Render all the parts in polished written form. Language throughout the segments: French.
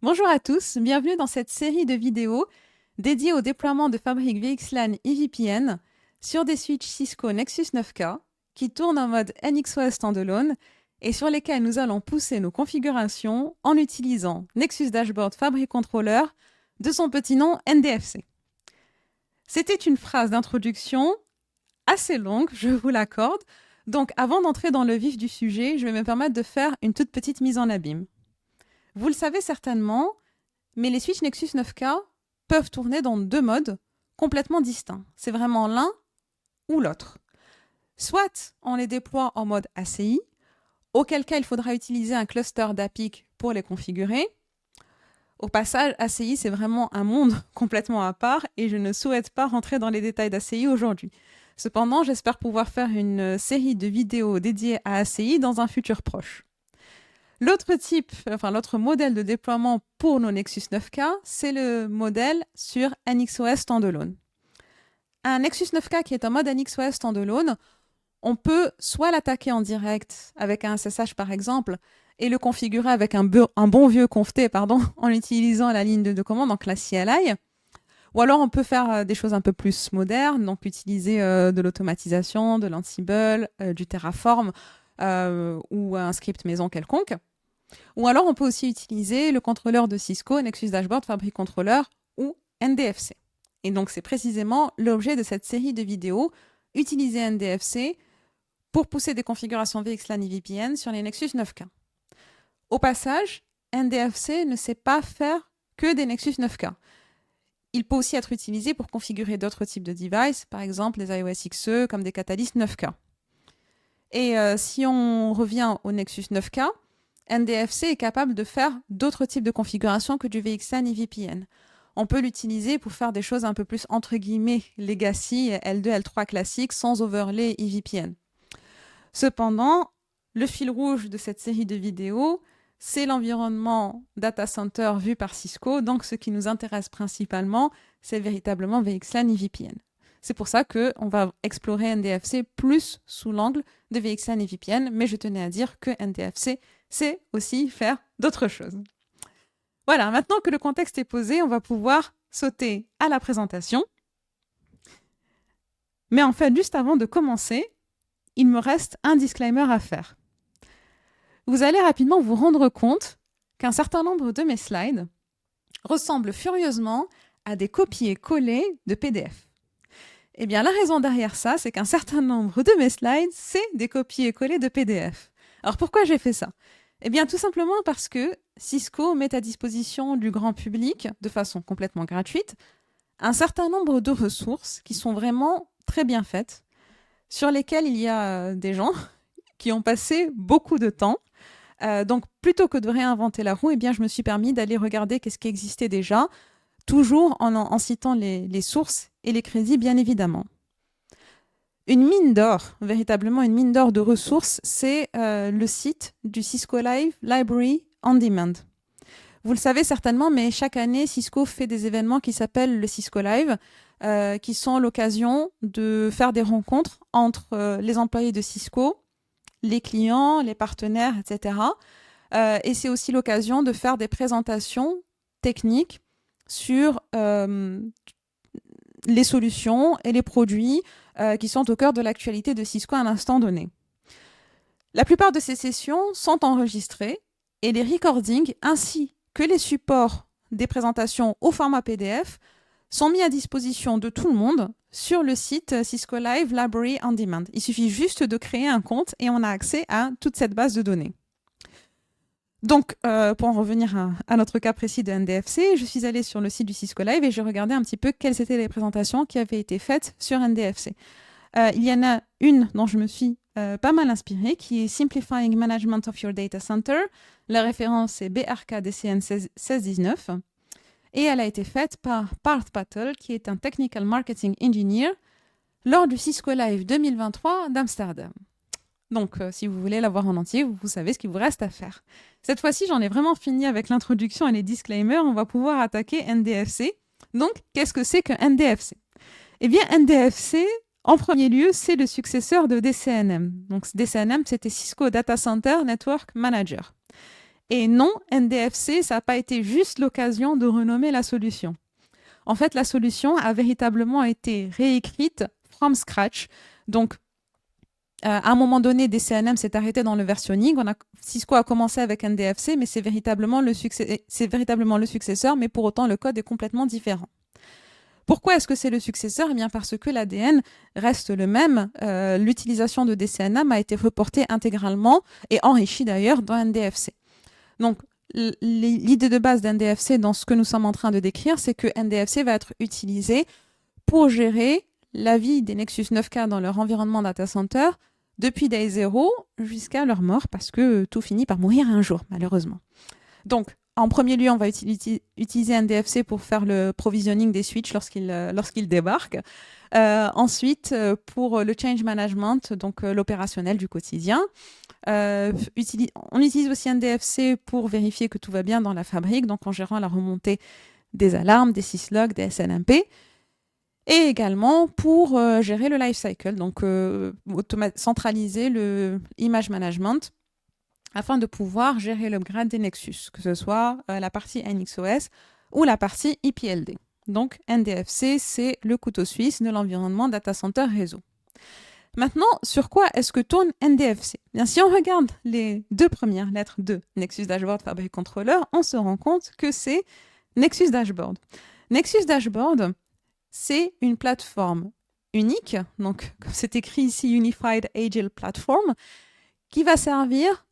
Bonjour à tous, bienvenue dans cette série de vidéos dédiée au déploiement de fabriques VXLAN EVPN sur des switches Cisco Nexus 9K qui tournent en mode NX-OS standalone et sur lesquels nous allons pousser nos configurations en utilisant Nexus Dashboard Fabric Controller de son petit nom NDFC. C'était une phrase d'introduction assez longue, je vous l'accorde, donc avant d'entrer dans le vif du sujet, je vais me permettre de faire une toute petite mise en abîme. Vous le savez certainement, mais les switches Nexus 9K peuvent tourner dans deux modes complètement distincts. C'est vraiment l'un ou l'autre. Soit on les déploie en mode ACI, auquel cas il faudra utiliser un cluster d'APIC pour les configurer. Au passage, ACI, c'est vraiment un monde complètement à part et je ne souhaite pas rentrer dans les détails d'ACI aujourd'hui. Cependant, j'espère pouvoir faire une série de vidéos dédiées à ACI dans un futur proche. L'autre modèle de déploiement pour nos Nexus 9K, c'est le modèle sur NX-OS standalone. Un Nexus 9K qui est en mode NX-OS standalone, on peut soit l'attaquer en direct avec un SSH par exemple, et le configurer avec un bon vieux conft en utilisant la ligne de commande, donc la CLI, ou alors on peut faire des choses un peu plus modernes, donc utiliser de l'automatisation, de l'Ansible, du Terraform ou un script maison quelconque. Ou alors, on peut aussi utiliser le contrôleur de Cisco, Nexus Dashboard Fabric Controller ou NDFC. Et donc, c'est précisément l'objet de cette série de vidéos, utiliser NDFC pour pousser des configurations VXLAN et VPN sur les Nexus 9K. Au passage, NDFC ne sait pas faire que des Nexus 9K. Il peut aussi être utilisé pour configurer d'autres types de devices, par exemple les iOS XE comme des Catalyst 9K. Et si on revient au Nexus 9K, NDFC est capable de faire d'autres types de configurations que du VXLAN et VPN. On peut l'utiliser pour faire des choses un peu plus entre guillemets legacy, L2, L3 classique, sans overlay et VPN. Cependant, le fil rouge de cette série de vidéos, c'est l'environnement data center vu par Cisco. Donc, ce qui nous intéresse principalement, c'est véritablement VXLAN et VPN. C'est pour ça qu'on va explorer NDFC plus sous l'angle de VXLAN et VPN, mais je tenais à dire que NDFC, c'est aussi faire d'autres choses. Voilà, maintenant que le contexte est posé, on va pouvoir sauter à la présentation. Mais en fait, juste avant de commencer, il me reste un disclaimer à faire. Vous allez rapidement vous rendre compte qu'un certain nombre de mes slides ressemblent furieusement à des copier-coller de PDF. Eh bien, la raison derrière ça, c'est qu'un certain nombre de mes slides, c'est des copier-coller de PDF. Alors, pourquoi j'ai fait ça ? Eh bien, tout simplement parce que Cisco met à disposition du grand public, de façon complètement gratuite, un certain nombre de ressources qui sont vraiment très bien faites, sur lesquelles il y a des gens qui ont passé beaucoup de temps. Donc, plutôt que de réinventer la roue, eh bien, je me suis permis d'aller regarder qu'est-ce qui existait déjà, toujours en citant les sources et les crédits, bien évidemment. Une mine d'or, véritablement une mine d'or de ressources, c'est le site du Cisco Live Library on Demand. Vous le savez certainement, mais chaque année, Cisco fait des événements qui s'appellent le Cisco Live, qui sont l'occasion de faire des rencontres entre les employés de Cisco, les clients, les partenaires, etc. Et c'est aussi l'occasion de faire des présentations techniques sur les solutions et les produits qui sont au cœur de l'actualité de Cisco à un instant donné. La plupart de ces sessions sont enregistrées et les recordings ainsi que les supports des présentations au format PDF sont mis à disposition de tout le monde sur le site Cisco Live Library on Demand. Il suffit juste de créer un compte et on a accès à toute cette base de données. Donc, pour en revenir à notre cas précis de NDFC, je suis allée sur le site du Cisco Live et j'ai regardé un petit peu quelles étaient les présentations qui avaient été faites sur NDFC. Il y en a une dont je me suis pas mal inspirée, qui est Simplifying Management of Your Data Center. La référence est BRK DCN 1619 et elle a été faite par Parth Patel, qui est un Technical Marketing Engineer, lors du Cisco Live 2023 d'Amsterdam. Donc, si vous voulez la voir en entier, vous savez ce qu'il vous reste à faire. Cette fois-ci, j'en ai vraiment fini avec l'introduction et les disclaimers. On va pouvoir attaquer NDFC. Donc, qu'est-ce que c'est que NDFC ? Eh bien, NDFC, en premier lieu, c'est le successeur de DCNM. Donc, DCNM, c'était Cisco Data Center Network Manager. Et non, NDFC, ça n'a pas été juste l'occasion de renommer la solution. En fait, la solution a véritablement été réécrite from scratch. Donc, à un moment donné, DCNM s'est arrêté dans le versionning. Cisco a commencé avec NDFC, mais c'est véritablement le successeur, mais pour autant, le code est complètement différent. Pourquoi est-ce que c'est le successeur? Eh bien parce que l'ADN reste le même. L'utilisation de DCNM a été reportée intégralement et enrichie d'ailleurs dans NDFC. Donc, l'idée de base d'NDFC dans ce que nous sommes en train de décrire, c'est que NDFC va être utilisé pour gérer la vie des Nexus 9K dans leur environnement data center depuis day 0 jusqu'à leur mort, parce que tout finit par mourir un jour, malheureusement. Donc, en premier lieu, on va utiliser NDFC pour faire le provisioning des switches lorsqu'ils débarquent. Ensuite, pour le change management, donc l'opérationnel du quotidien. On utilise aussi NDFC pour vérifier que tout va bien dans la fabrique, donc en gérant la remontée des alarmes, des syslogs, des SNMP. Et également pour gérer le lifecycle, donc centraliser le image management afin de pouvoir gérer l'upgrade des Nexus, que ce soit la partie NXOS ou la partie IPLD. Donc NDFC, c'est le couteau suisse de l'environnement data center réseau. Maintenant, sur quoi est-ce que tourne NDFC? Bien, si on regarde les deux premières lettres de Nexus Dashboard Fabric Controller, on se rend compte que c'est Nexus Dashboard. Nexus Dashboard, c'est une plateforme unique, donc comme c'est écrit ici, Unified Agile Platform, qui va servir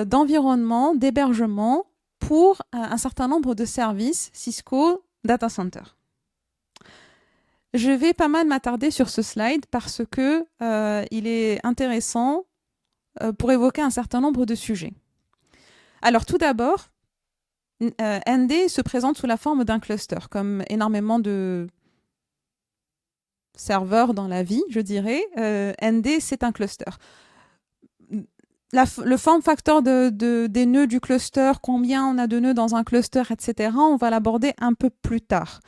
d'environnement, d'hébergement pour un certain nombre de services Cisco Data Center. Je vais pas mal m'attarder sur ce slide parce que il est intéressant pour évoquer un certain nombre de sujets. Alors tout d'abord, ND se présente sous la forme d'un cluster, comme énormément de serveurs dans la vie, je dirais. ND, c'est un cluster. Le form factor des nœuds du cluster, combien on a de nœuds dans un cluster, etc., on va l'aborder un peu plus tard.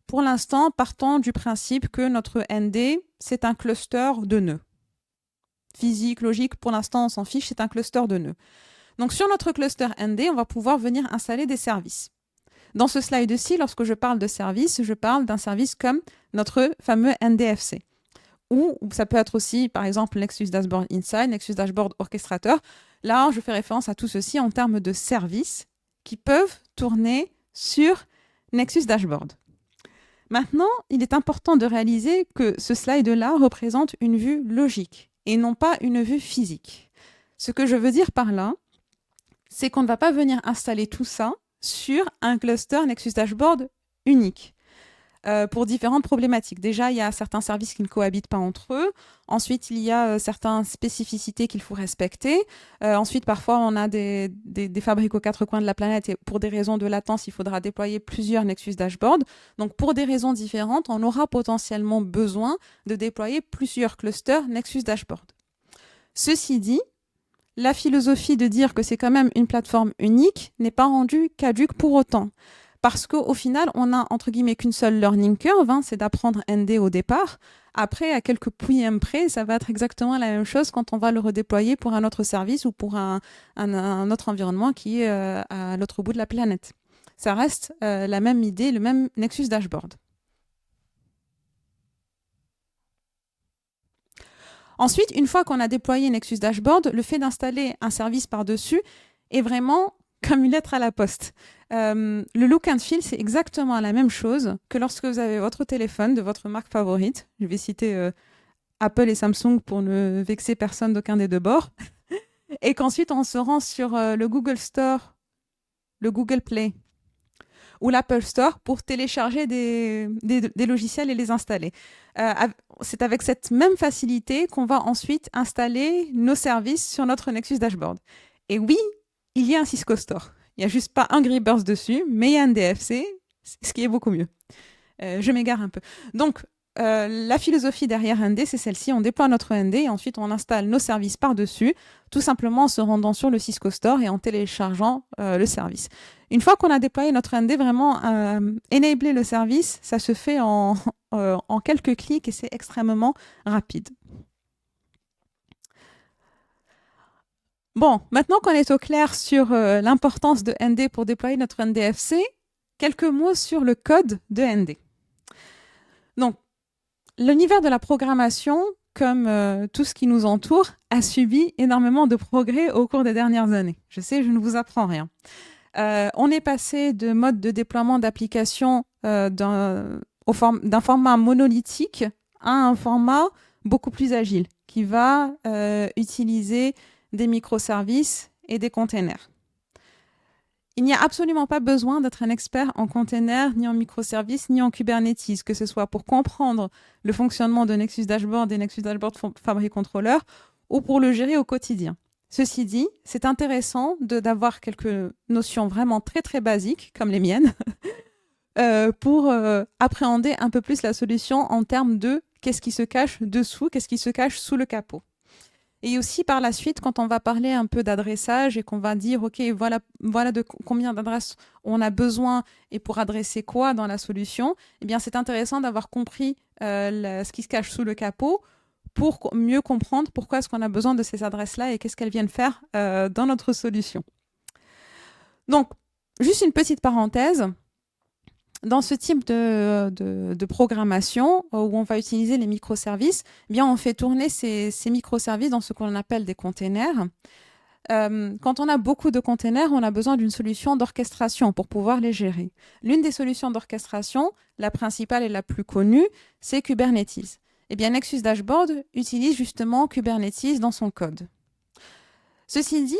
Pour l'instant, partons du principe que notre ND, c'est un cluster de nœuds. Physique, logique, pour l'instant, on s'en fiche, c'est un cluster de nœuds. Donc, sur notre cluster ND, on va pouvoir venir installer des services. Dans ce slide-ci, lorsque je parle de service, je parle d'un service comme notre fameux NDFC. Ou ça peut être aussi, par exemple, Nexus Dashboard Insight, Nexus Dashboard Orchestrator. Là, je fais référence à tout ceci en termes de services qui peuvent tourner sur Nexus Dashboard. Maintenant, il est important de réaliser que ce slide-là représente une vue logique et non pas une vue physique. Ce que je veux dire par là, c'est qu'on ne va pas venir installer tout ça sur un cluster Nexus Dashboard unique. Pour différentes problématiques. Déjà, il y a certains services qui ne cohabitent pas entre eux. Ensuite, il y a certaines spécificités qu'il faut respecter. Ensuite, parfois, on a des fabriques aux quatre coins de la planète et pour des raisons de latence, il faudra déployer plusieurs Nexus Dashboard. Donc, pour des raisons différentes, on aura potentiellement besoin de déployer plusieurs clusters Nexus Dashboard. Ceci dit, la philosophie de dire que c'est quand même une plateforme unique n'est pas rendue caduque pour autant. Parce qu'au final, on a entre guillemets qu'une seule learning curve, c'est d'apprendre ND au départ. Après, à quelques pouillèmes près, ça va être exactement la même chose quand on va le redéployer pour un autre service ou pour un autre environnement qui est à l'autre bout de la planète. Ça reste la même idée, le même Nexus Dashboard. Ensuite, une fois qu'on a déployé Nexus Dashboard, le fait d'installer un service par-dessus est vraiment comme une lettre à la poste. Le look and feel, c'est exactement la même chose que lorsque vous avez votre téléphone de votre marque favorite. Je vais citer Apple et Samsung pour ne vexer personne d'aucun des deux bords. Et qu'ensuite, on se rend sur le Google Store, le Google Play ou l'Apple Store pour télécharger des logiciels et les installer. C'est avec cette même facilité qu'on va ensuite installer nos services sur notre Nexus Dashboard. Et oui, il y a un Cisco Store. Il n'y a juste pas un Gripburst dessus, mais il y a un DFC, ce qui est beaucoup mieux. Je m'égare un peu. Donc, la philosophie derrière ND, c'est celle-ci. On déploie notre ND et ensuite on installe nos services par-dessus, tout simplement en se rendant sur le Cisco Store et en téléchargeant le service. Une fois qu'on a déployé notre ND, vraiment, enabler le service, ça se fait en quelques clics et c'est extrêmement rapide. Bon, maintenant qu'on est au clair sur l'importance de ND pour déployer notre NDFC, quelques mots sur le code de ND. Donc, l'univers de la programmation, comme tout ce qui nous entoure, a subi énormément de progrès au cours des dernières années. Je sais, je ne vous apprends rien. On est passé de mode de déploiement d'applications d'un format monolithique à un format beaucoup plus agile, qui va utiliser des microservices et des containers. Il n'y a absolument pas besoin d'être un expert en containers, ni en microservices, ni en Kubernetes, que ce soit pour comprendre le fonctionnement de Nexus Dashboard et Nexus Dashboard Fabric Controller, ou pour le gérer au quotidien. Ceci dit, c'est intéressant d'avoir quelques notions vraiment très très basiques, comme les miennes, pour appréhender un peu plus la solution en termes de qu'est-ce qui se cache dessous, qu'est-ce qui se cache sous le capot. Et aussi par la suite, quand on va parler un peu d'adressage et qu'on va dire, OK, voilà de combien d'adresses on a besoin et pour adresser quoi dans la solution, eh bien, c'est intéressant d'avoir compris ce qui se cache sous le capot pour mieux comprendre pourquoi est-ce qu'on a besoin de ces adresses-là et qu'est-ce qu'elles viennent faire dans notre solution. Donc, juste une petite parenthèse. Dans ce type de programmation où on va utiliser les microservices, eh bien on fait tourner ces microservices dans ce qu'on appelle des containers. Quand on a beaucoup de containers, on a besoin d'une solution d'orchestration pour pouvoir les gérer. L'une des solutions d'orchestration, la principale et la plus connue, c'est Kubernetes. Eh bien, Nexus Dashboard utilise justement Kubernetes dans son code. Ceci dit,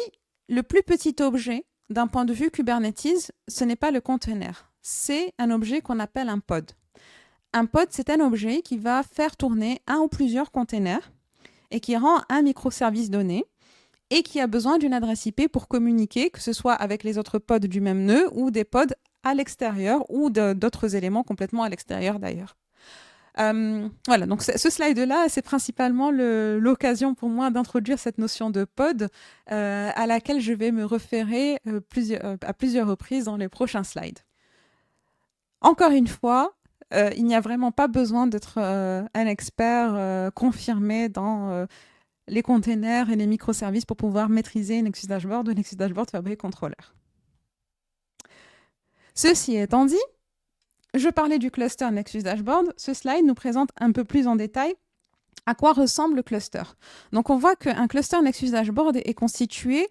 le plus petit objet d'un point de vue Kubernetes, ce n'est pas le container. C'est un objet qu'on appelle un pod. Un pod, c'est un objet qui va faire tourner un ou plusieurs containers et qui rend un microservice donné et qui a besoin d'une adresse IP pour communiquer, que ce soit avec les autres pods du même nœud ou des pods à l'extérieur ou d'autres éléments complètement à l'extérieur d'ailleurs. Voilà, donc ce slide-là, c'est principalement l'occasion pour moi d'introduire cette notion de pod à laquelle je vais me référer à plusieurs reprises dans les prochains slides. Encore une fois, il n'y a vraiment pas besoin d'être un expert confirmé dans les containers et les microservices pour pouvoir maîtriser Nexus Dashboard ou Nexus Dashboard Fabric Controller. Ceci étant dit, je parlais du cluster Nexus Dashboard. Ce slide nous présente un peu plus en détail à quoi ressemble le cluster. Donc on voit qu'un cluster Nexus Dashboard est constitué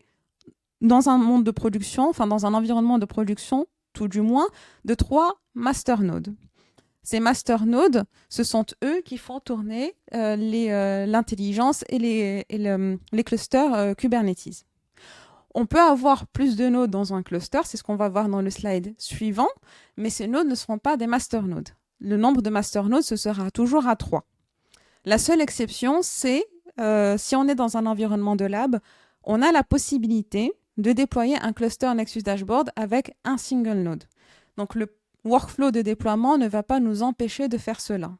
dans un monde de production, enfin dans un environnement de production, tout du moins, de 3 masternodes. Ces masternodes, ce sont eux qui font tourner l'intelligence et les clusters Kubernetes. On peut avoir plus de nodes dans un cluster, c'est ce qu'on va voir dans le slide suivant, mais ces nodes ne seront pas des masternodes. Le nombre de masternodes, ce sera toujours à 3. La seule exception, c'est si on est dans un environnement de lab, on a la possibilité de déployer un cluster Nexus Dashboard avec un single node. Donc le workflow de déploiement ne va pas nous empêcher de faire cela.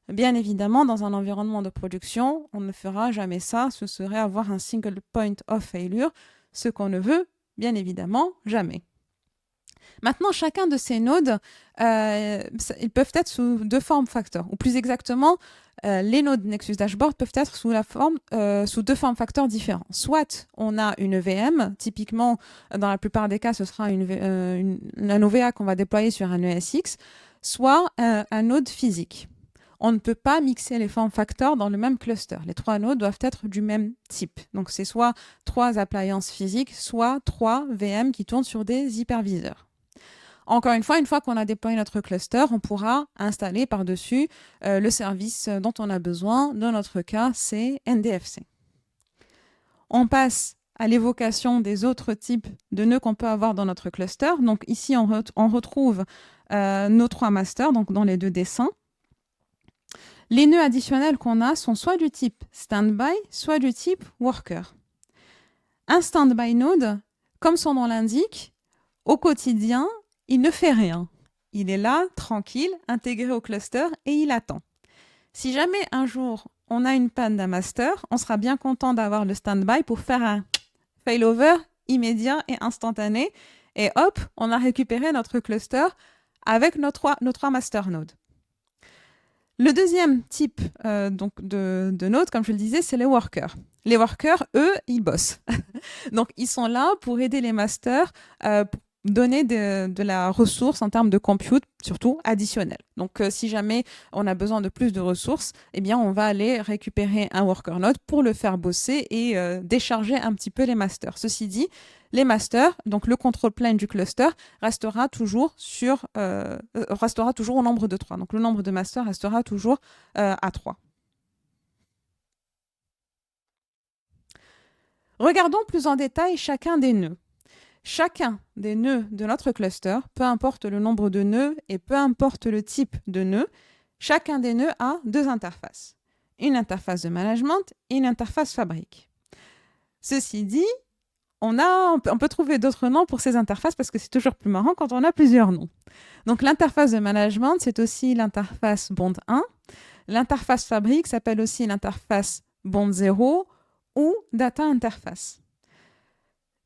Bien évidemment, dans un environnement de production, on ne fera jamais ça, ce serait avoir un single point of failure, ce qu'on ne veut, bien évidemment, jamais. Maintenant, chacun de ces nodes, ils peuvent être sous 2 formes facteurs, ou plus exactement, les nodes Nexus Dashboard peuvent être sous 2 formes facteurs différents. Soit on a une VM, typiquement, dans la plupart des cas, ce sera un OVA qu'on va déployer sur un ESX, soit un node physique. On ne peut pas mixer les formes facteurs dans le même cluster. Les 3 nodes doivent être du même type. Donc, c'est soit 3 appliances physiques, soit 3 VM qui tournent sur des hyperviseurs. Encore une fois qu'on a déployé notre cluster, on pourra installer par-dessus le service dont on a besoin. Dans notre cas, c'est NDFC. On passe à l'évocation des autres types de nœuds qu'on peut avoir dans notre cluster. Donc, ici, on retrouve nos 3 masters, donc dans les 2 dessins. Les nœuds additionnels qu'on a sont soit du type standby, soit du type worker. Un standby node, comme son nom l'indique, au quotidien, il ne fait rien. Il est là, tranquille, intégré au cluster et il attend. Si jamais un jour on a une panne d'un master, on sera bien content d'avoir le standby pour faire un failover immédiat et instantané. Et hop, on a récupéré notre cluster avec nos trois master nodes. Le deuxième type donc de node, comme je le disais, c'est les workers. Les workers, eux, ils bossent. Donc, ils sont là pour aider les masters, pour donner de la ressource en termes de compute, surtout additionnelle. Donc, si jamais on a besoin de plus de ressources, eh bien, on va aller récupérer un worker node pour le faire bosser et décharger un petit peu les masters. Ceci dit, les masters, donc le control plane du cluster, restera toujours au nombre de 3. Donc, le nombre de masters restera toujours à 3. Regardons plus en détail chacun des nœuds. Chacun des nœuds de notre cluster, peu importe le nombre de nœuds et peu importe le type de nœud, chacun des nœuds a deux interfaces. Une interface de management et une interface fabrique. Ceci dit, on peut trouver d'autres noms pour ces interfaces parce que c'est toujours plus marrant quand on a plusieurs noms. Donc l'interface de management, c'est aussi l'interface bond 1. L'interface fabrique s'appelle aussi l'interface bond 0 ou data interface.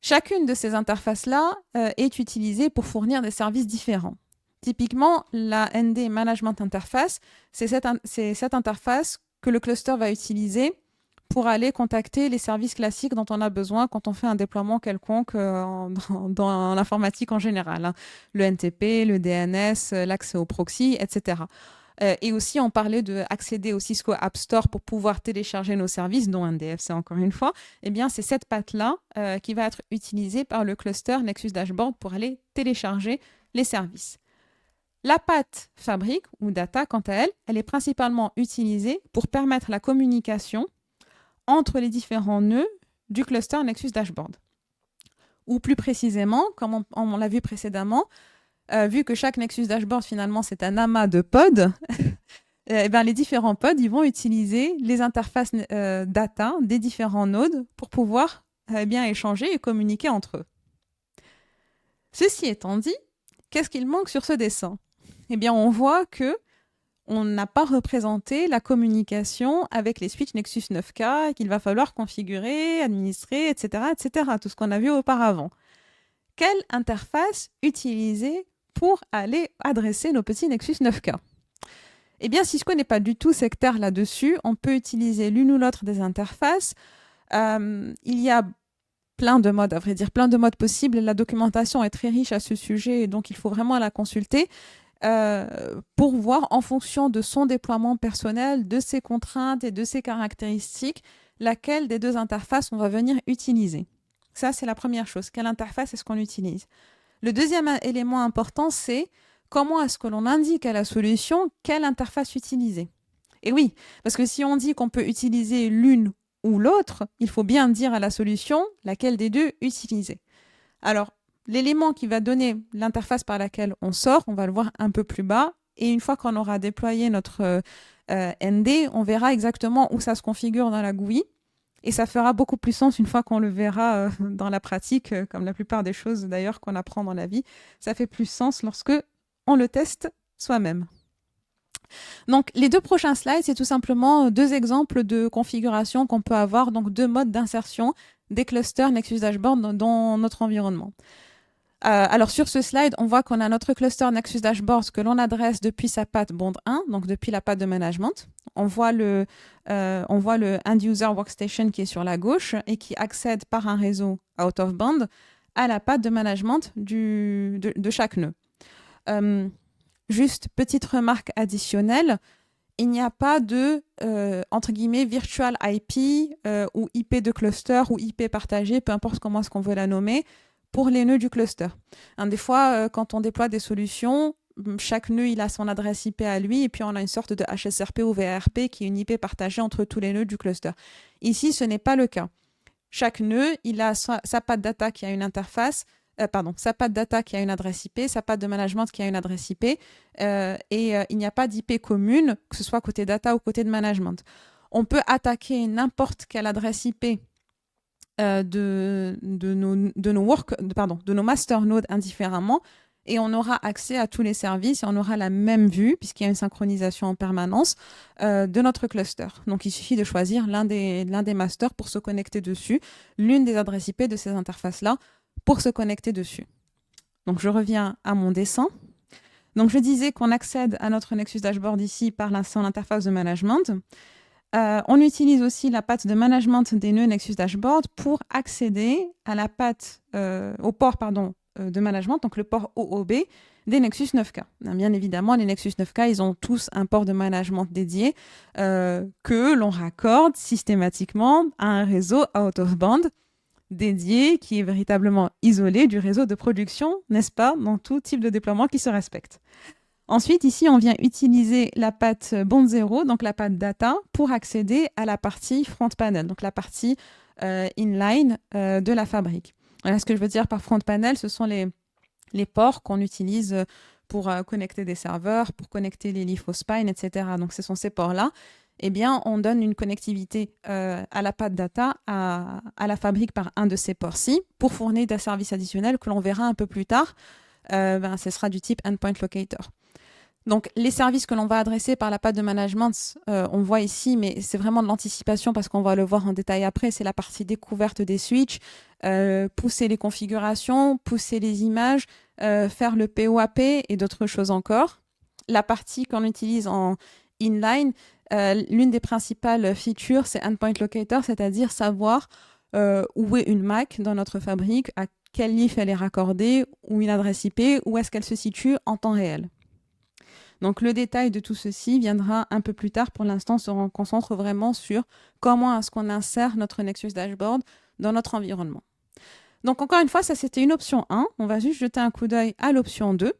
Chacune de ces interfaces-là est utilisée pour fournir des services différents. Typiquement, la ND Management Interface, c'est cette interface que le cluster va utiliser pour aller contacter les services classiques dont on a besoin quand on fait un déploiement quelconque dans l'informatique en général. Le NTP, le DNS, l'accès au proxy, etc. Et aussi, on parlait d'accéder au Cisco App Store pour pouvoir télécharger nos services, dont NDFC encore une fois. Eh bien, c'est cette patte-là qui va être utilisée par le cluster Nexus Dashboard pour aller télécharger les services. La patte fabrique ou data, quant à elle, elle est principalement utilisée pour permettre la communication entre les différents nœuds du cluster Nexus Dashboard. Ou plus précisément, comme on l'a vu précédemment, vu que chaque Nexus Dashboard, finalement, c'est un amas de pods, les différents pods, ils vont utiliser les interfaces data des différents nodes pour pouvoir échanger et communiquer entre eux. Ceci étant dit, qu'est-ce qu'il manque sur ce dessin? Eh bien, on voit que on n'a pas représenté la communication avec les switches Nexus 9K qu'il va falloir configurer, administrer, etc., etc., tout ce qu'on a vu auparavant. Quelle interface utiliser pour aller adresser nos petits Nexus 9K? Eh bien, Cisco n'est pas du tout sectaire là-dessus. On peut utiliser l'une ou l'autre des interfaces. Il y a plein de modes, à vrai dire, plein de modes possibles. La documentation est très riche à ce sujet, et donc il faut vraiment la consulter pour voir en fonction de son déploiement personnel, de ses contraintes et de ses caractéristiques, laquelle des deux interfaces on va venir utiliser. Ça, c'est la première chose. Quelle interface est-ce qu'on utilise? Le deuxième élément important, c'est comment est-ce que l'on indique à la solution quelle interface utiliser. Et oui, parce que si on dit qu'on peut utiliser l'une ou l'autre, il faut bien dire à la solution laquelle des deux utiliser. Alors, l'élément qui va donner l'interface par laquelle on sort, on va le voir un peu plus bas. Et une fois qu'on aura déployé notre ND, on verra exactement où ça se configure dans la GUI. Et ça fera beaucoup plus sens une fois qu'on le verra dans la pratique, comme la plupart des choses d'ailleurs qu'on apprend dans la vie. Ça fait plus sens lorsque on le teste soi-même. Donc, les deux prochains slides, c'est tout simplement deux exemples de configuration qu'on peut avoir, donc deux modes d'insertion des clusters Nexus Dashboard dans notre environnement. Alors, sur ce slide, on voit qu'on a notre cluster Nexus Dashboard que l'on adresse depuis sa patte bond 1, donc depuis la patte de management. On voit le End User Workstation qui est sur la gauche et qui accède par un réseau out of band à la patte de management de chaque nœud. Juste petite remarque additionnelle, il n'y a pas de entre guillemets virtual IP ou IP de cluster ou IP partagé, peu importe comment est-ce qu'on veut la nommer, pour les nœuds du cluster. Des fois, quand on déploie des solutions, chaque nœud il a son adresse IP à lui et puis on a une sorte de HSRP ou VRP qui est une IP partagée entre tous les nœuds du cluster. Ici, ce n'est pas le cas. Chaque nœud, il a sa patte data qui a une interface, sa patte data qui a une adresse IP, sa patte de management qui a une adresse IP, il n'y a pas d'IP commune, que ce soit côté data ou côté de management. On peut attaquer n'importe quelle adresse IP de nos master nodes indifféremment, et on aura accès à tous les services et on aura la même vue, puisqu'il y a une synchronisation en permanence de notre cluster. Donc, il suffit de choisir l'un des masters pour se connecter dessus, l'une des adresses IP de ces interfaces-là pour se connecter dessus. Donc, je reviens à mon dessin. Donc, je disais qu'on accède à notre Nexus Dashboard ici par son interface de management. On utilise aussi la patte de management des nœuds Nexus Dashboard pour accéder à la patte, au port de management, donc le port OOB des Nexus 9K. Bien évidemment, les Nexus 9K, ils ont tous un port de management dédié que l'on raccorde systématiquement à un réseau out of band dédié qui est véritablement isolé du réseau de production, n'est-ce pas, dans tout type de déploiement qui se respecte. Ensuite, ici, on vient utiliser la patte Bond 0, donc la patte data, pour accéder à la partie front panel, donc la partie inline de la fabrique. Voilà, ce que je veux dire par front panel, ce sont les ports qu'on utilise pour connecter des serveurs, pour connecter les lithospines, etc. Donc, ce sont ces ports-là. Eh bien, on donne une connectivité à la patte data à la fabrique par un de ces ports-ci pour fournir des services additionnels que l'on verra un peu plus tard. Ce sera du type Endpoint Locator. Donc, les services que l'on va adresser par la patte de management, on voit ici, mais c'est vraiment de l'anticipation parce qu'on va le voir en détail après, c'est la partie découverte des switches, pousser les configurations, pousser les images, faire le POAP et d'autres choses encore. La partie qu'on utilise en inline, l'une des principales features, c'est Endpoint Locator, c'est-à-dire savoir où est une MAC dans notre fabrique, à quel NIF elle est raccordée, ou une adresse IP, où est-ce qu'elle se situe en temps réel. Donc, le détail de tout ceci viendra un peu plus tard. Pour l'instant, on se concentre vraiment sur comment est-ce qu'on insère notre Nexus Dashboard dans notre environnement. Donc, encore une fois, ça, c'était une option 1. On va juste jeter un coup d'œil à l'option 2.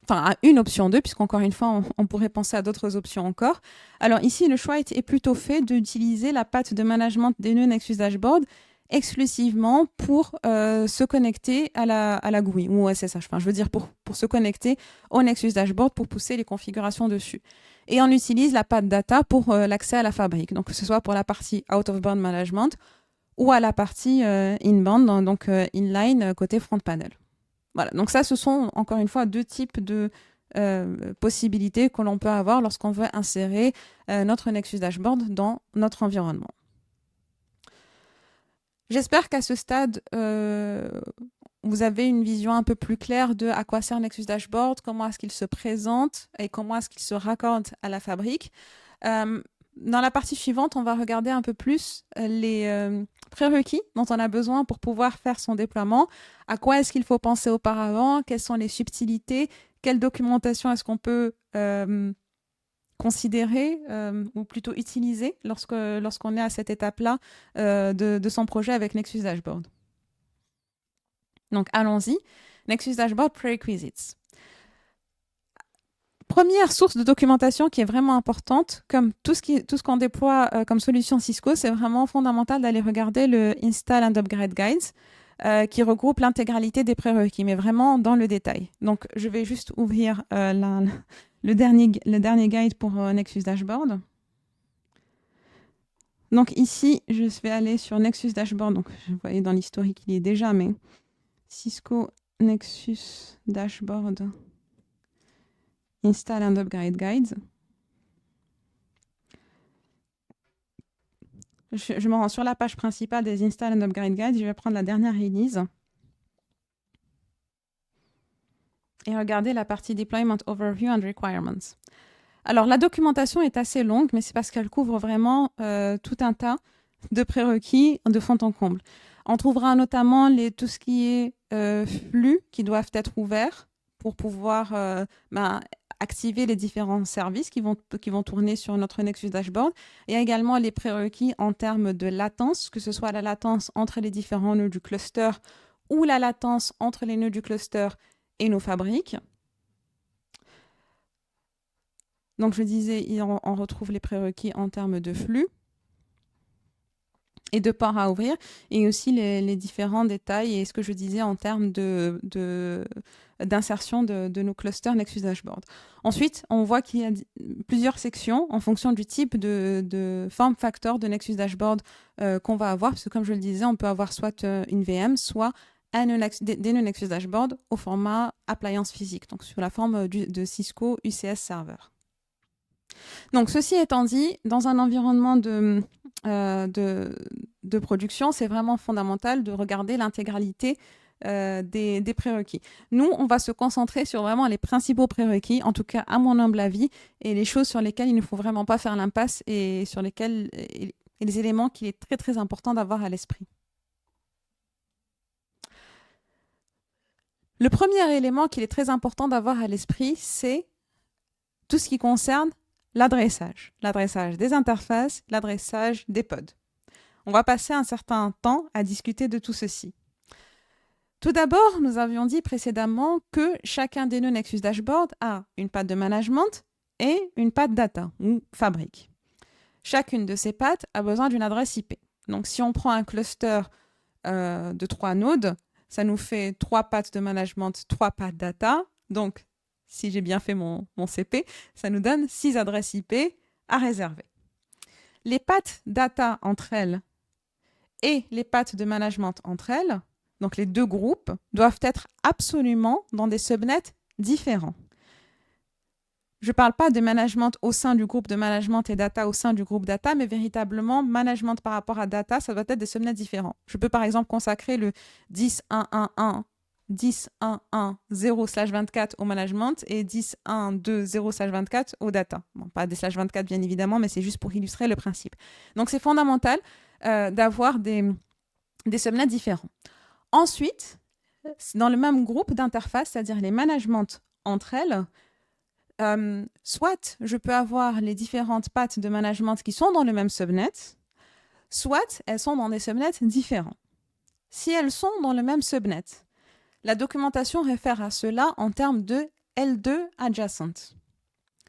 Enfin, à une option 2, puisqu'encore une fois, on pourrait penser à d'autres options encore. Alors, ici, le choix est plutôt fait d'utiliser la patte de management des nœuds Nexus Dashboard exclusivement pour se connecter à la GUI ou au SSH. Enfin, je veux dire pour se connecter au Nexus Dashboard pour pousser les configurations dessus. Et on utilise la patte data pour l'accès à la fabrique. Donc, que ce soit pour la partie out of band management ou à la partie in-band, donc inline côté front panel. Voilà. Donc ça, ce sont encore une fois deux types de possibilités que l'on peut avoir lorsqu'on veut insérer notre Nexus Dashboard dans notre environnement. J'espère qu'à ce stade, vous avez une vision un peu plus claire de à quoi sert Nexus Dashboard, comment est-ce qu'il se présente et comment est-ce qu'il se raccorde à la fabrique. Dans la partie suivante, on va regarder un peu plus les prérequis dont on a besoin pour pouvoir faire son déploiement. À quoi est-ce qu'il faut penser auparavant? Quelles sont les subtilités? Quelle documentation est-ce qu'on peut considérer ou plutôt utiliser lorsqu'on est à cette étape-là de son projet avec Nexus Dashboard. Donc, allons-y. Nexus Dashboard Prerequisites. Première source de documentation qui est vraiment importante, comme tout ce qu'on déploie comme solution Cisco, c'est vraiment fondamental d'aller regarder le Install and Upgrade Guides qui regroupe l'intégralité des prérequis, mais vraiment dans le détail. Donc, je vais juste ouvrir le dernier guide pour Nexus Dashboard. Donc ici, je vais aller sur Nexus Dashboard. Donc, vous voyez dans l'historique, il y est déjà, mais Cisco Nexus Dashboard Install and Upgrade Guides. Je me rends sur la page principale des Install and Upgrade Guides. Je vais prendre la dernière release. Et regarder la partie Deployment Overview and Requirements. Alors, la documentation est assez longue, mais c'est parce qu'elle couvre vraiment tout un tas de prérequis de fond en comble. On trouvera notamment tout ce qui est flux qui doivent être ouverts pour pouvoir activer les différents services qui vont tourner sur notre Nexus Dashboard. Il y a également les prérequis en termes de latence, que ce soit la latence entre les différents nœuds du cluster ou la latence entre les nœuds du cluster et nos fabriques. Donc, je disais, on retrouve les prérequis en termes de flux et de ports à ouvrir, et aussi les différents détails et ce que je disais en termes d'insertion de nos clusters Nexus Dashboard. Ensuite, on voit qu'il y a plusieurs sections en fonction du type de form factor de Nexus Dashboard qu'on va avoir, parce que comme je le disais, on peut avoir soit une VM, soit des nœuds Nexus Dashboard au format appliance physique, donc sous la forme de Cisco UCS Server. Donc, ceci étant dit, dans un environnement de production, c'est vraiment fondamental de regarder l'intégralité des prérequis. Nous, on va se concentrer sur vraiment les principaux prérequis, en tout cas à mon humble avis, et les choses sur lesquelles il ne faut vraiment pas faire l'impasse et sur lesquelles et les éléments qu'il est très très important d'avoir à l'esprit. Le premier élément qu'il est très important d'avoir à l'esprit, c'est tout ce qui concerne l'adressage des interfaces, l'adressage des pods. On va passer un certain temps à discuter de tout ceci. Tout d'abord, nous avions dit précédemment que chacun des nœuds Nexus Dashboard a une patte de management et une patte data ou fabrique. Chacune de ces pattes a besoin d'une adresse IP. Donc, si on prend un cluster de 3 nodes, ça nous fait 3 pattes de management, 3 pattes data. Donc, si j'ai bien fait mon CP, ça nous donne 6 adresses IP à réserver. Les pattes data entre elles et les pattes de management entre elles, donc les deux groupes, doivent être absolument dans des subnets différents. Je ne parle pas de management au sein du groupe de management et data au sein du groupe data, mais véritablement management par rapport à data, ça doit être des subnets différents. Je peux par exemple consacrer le 10.1.1.1 10.1.1.0/24 au management et 10.1.2.0/24 au data. Bon, pas des /24 bien évidemment, mais c'est juste pour illustrer le principe. Donc c'est fondamental d'avoir des subnets différents. Ensuite, dans le même groupe d'interfaces, c'est-à-dire les managements entre elles, soit je peux avoir les différentes pattes de management qui sont dans le même subnet, soit elles sont dans des subnets différents. Si elles sont dans le même subnet, la documentation réfère à cela en termes de L2 adjacent.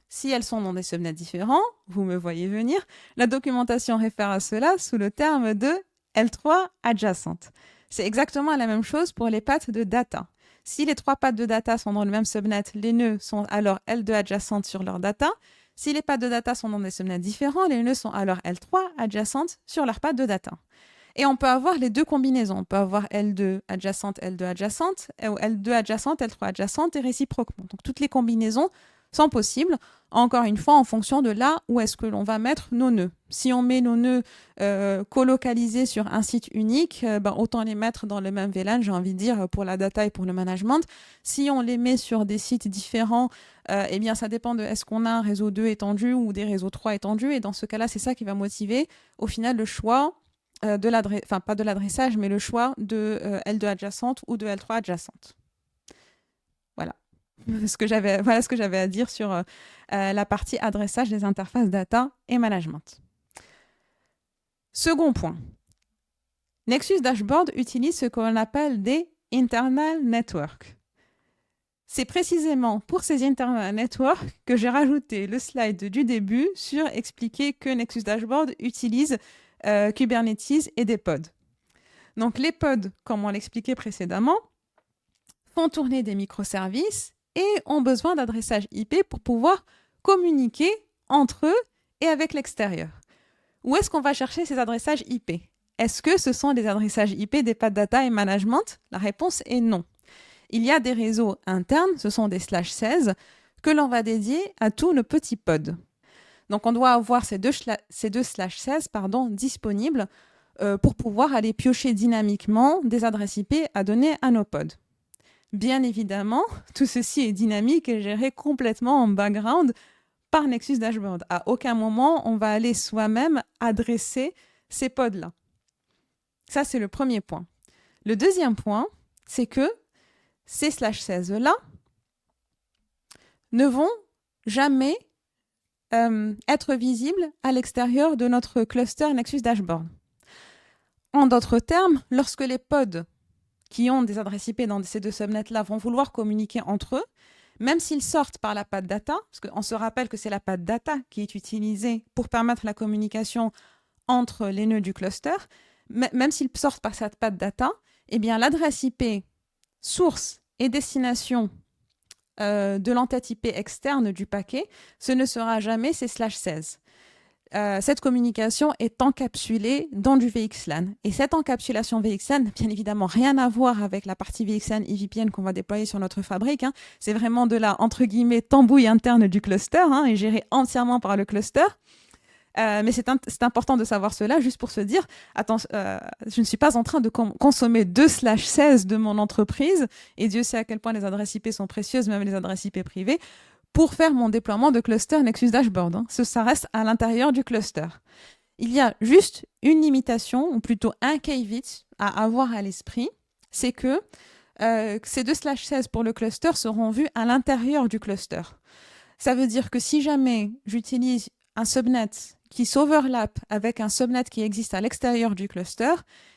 Si elles sont dans des subnets différents, vous me voyez venir, la documentation réfère à cela sous le terme de L3 adjacent. C'est exactement la même chose pour les pattes de data. Si les 3 pattes de data sont dans le même subnet, les nœuds sont alors L2 adjacentes sur leur data. Si les pattes de data sont dans des subnets différents, les nœuds sont alors L3 adjacentes sur leur pattes de data. Et on peut avoir les deux combinaisons. On peut avoir L2 adjacente, L2 adjacente, ou L2 adjacente, L3 adjacente et réciproquement. Donc toutes les combinaisons sont possibles, encore une fois, en fonction de là où est-ce que l'on va mettre nos nœuds. Si on met nos nœuds colocalisés sur un site unique, autant les mettre dans le même VLAN, j'ai envie de dire, pour la data et pour le management. Si on les met sur des sites différents, eh bien, ça dépend de est-ce qu'on a un réseau 2 étendu ou des réseaux 3 étendus. Et dans ce cas-là, c'est ça qui va motiver, au final, le choix pas de l'adressage, mais le choix de L2 adjacente ou de L3 adjacente. Voilà ce que j'avais à dire sur la partie adressage des interfaces data et management. Second point, Nexus Dashboard utilise ce qu'on appelle des internal networks. C'est précisément pour ces internal networks que j'ai rajouté le slide du début sur expliquer que Nexus Dashboard utilise Kubernetes et des pods. Donc les pods, comme on l'expliquait précédemment, font tourner des microservices et ont besoin d'adressage IP pour pouvoir communiquer entre eux et avec l'extérieur. Où est-ce qu'on va chercher ces adressages IP? Est-ce que ce sont des adressages IP des pads data et management? La réponse est non. Il y a des réseaux internes, ce sont des /16, que l'on va dédier à tous nos petits pods. Donc, on doit avoir ces deux /16 disponibles pour pouvoir aller piocher dynamiquement des adresses IP à donner à nos pods. Bien évidemment, tout ceci est dynamique et géré complètement en background par Nexus Dashboard. À aucun moment, on va aller soi-même adresser ces pods-là. Ça, c'est le premier point. Le deuxième point, c'est que ces /16-là ne vont jamais être visibles à l'extérieur de notre cluster Nexus Dashboard. En d'autres termes, lorsque les pods qui ont des adresses IP dans ces deux subnets-là vont vouloir communiquer entre eux, même s'ils sortent par la patte data, parce qu'on se rappelle que c'est la patte data qui est utilisée pour permettre la communication entre les nœuds du cluster, même s'ils sortent par cette patte data, eh bien l'adresse IP source et destination de l'entête IP externe du paquet, ce ne sera jamais ces /16. Cette communication est encapsulée dans du VXLAN. Et cette encapsulation VXLAN, bien évidemment, rien à voir avec la partie VXLAN EVPN qu'on va déployer sur notre fabrique. C'est vraiment de la, entre guillemets, tambouille interne du cluster et gérée entièrement par le cluster. Mais c'est important de savoir cela, juste pour se dire, attends, je ne suis pas en train de consommer 2/16 de mon entreprise, et Dieu sait à quel point les adresses IP sont précieuses, même les adresses IP privées, pour faire mon déploiement de cluster Nexus Dashboard. Hein. Ça reste à l'intérieur du cluster. Il y a juste une limitation, ou plutôt un caveat à avoir à l'esprit, c'est que ces 2/16 pour le cluster seront vus à l'intérieur du cluster. Ça veut dire que si jamais j'utilise un subnet qui s'overlap avec un subnet qui existe à l'extérieur du cluster,